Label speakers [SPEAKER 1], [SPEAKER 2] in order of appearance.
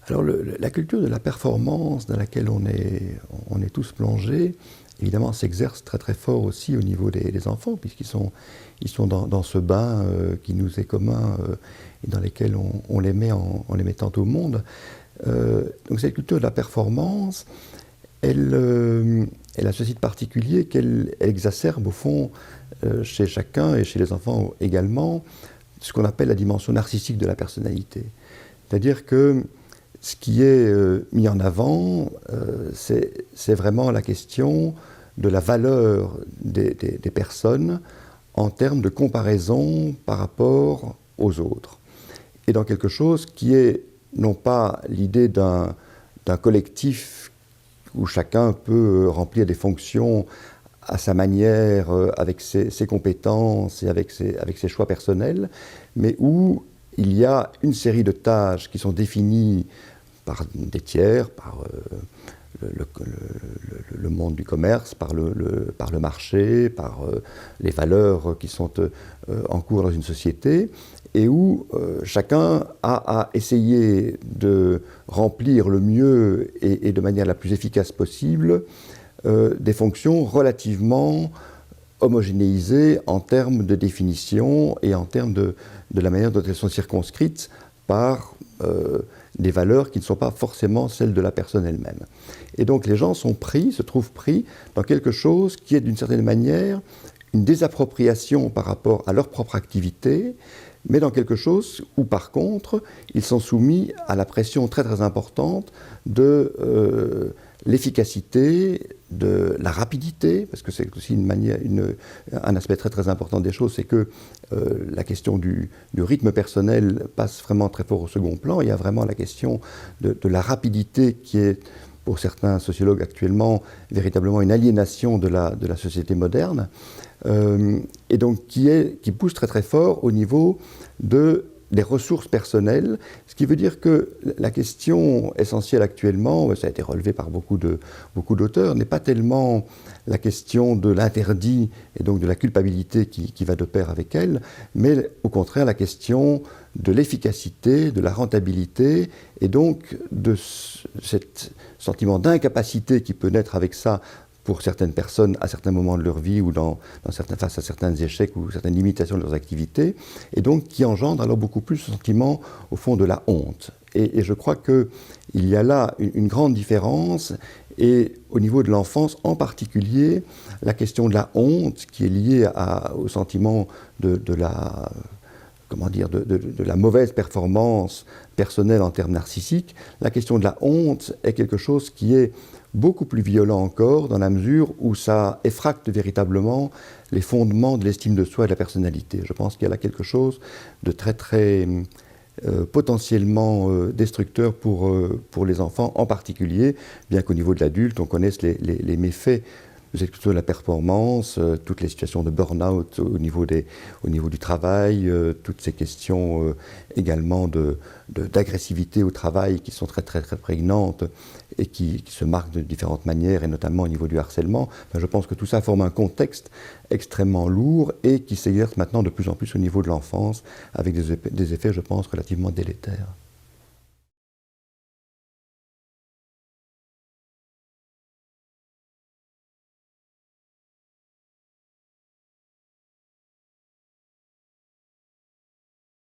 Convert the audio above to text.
[SPEAKER 1] Alors la culture de la performance dans laquelle on est tous plongés, évidemment s'exerce très très fort aussi au niveau des enfants, ils sont dans ce bain qui nous est commun et dans lequel on les met en les mettant au monde. Donc cette culture de la performance, elle a ceci de particulier qu'elle exacerbe au fond chez chacun et chez les enfants également ce qu'on appelle la dimension narcissique de la personnalité. C'est-à-dire que ce qui est mis en avant, c'est vraiment la question de la valeur des personnes en termes de comparaison par rapport aux autres. Et dans quelque chose qui est non pas l'idée d'un collectif où chacun peut remplir des fonctions à sa manière, avec ses compétences et avec ses choix personnels, mais où il y a une série de tâches qui sont définies par des tiers, par le monde du commerce, par le marché, par les valeurs qui sont en cours dans une société, et où chacun a à essayer de remplir le mieux et de manière la plus efficace possible des fonctions relativement homogénéisées en termes de définition et en termes de la manière dont elles sont circonscrites par des valeurs qui ne sont pas forcément celles de la personne elle-même. Et donc les gens se trouvent pris dans quelque chose qui est d'une certaine manière une désappropriation par rapport à leur propre activité, mais dans quelque chose où par contre ils sont soumis à la pression très très importante de l'efficacité, de la rapidité, parce que c'est aussi un aspect très très important des choses, c'est que la question du rythme personnel passe vraiment très fort au second plan. Il y a vraiment la question de la rapidité qui est, pour certains sociologues actuellement, véritablement une aliénation de la société moderne, et donc qui pousse très très fort au niveau des ressources personnelles, ce qui veut dire que la question essentielle actuellement, ça a été relevé par beaucoup d'auteurs, n'est pas tellement la question de l'interdit et donc de la culpabilité qui va de pair avec elle, mais au contraire la question de l'efficacité, de la rentabilité et donc de ce sentiment d'incapacité qui peut naître avec ça pour certaines personnes à certains moments de leur vie ou face à certains échecs ou certaines limitations de leurs activités, et donc qui engendre alors beaucoup plus ce sentiment, au fond, de la honte. Et je crois qu'il y a là une grande différence, et au niveau de l'enfance en particulier, la question de la honte qui est liée au sentiment de la mauvaise performance personnelle en termes narcissiques, la question de la honte est quelque chose qui est beaucoup plus violent encore, dans la mesure où ça effracte véritablement les fondements de l'estime de soi et de la personnalité. Je pense qu'il y a là quelque chose de très très potentiellement destructeur pour les enfants en particulier, bien qu'au niveau de l'adulte, on connaisse les méfaits de cette culture de la performance, toutes les situations de burn-out au niveau du travail, toutes ces questions également d'agressivité au travail qui sont très très très prégnantes et qui se marquent de différentes manières, et notamment au niveau du harcèlement. Enfin, je pense que tout ça forme un contexte extrêmement lourd et qui s'exerce maintenant de plus en plus au niveau de l'enfance, avec des effets, je pense, relativement délétères.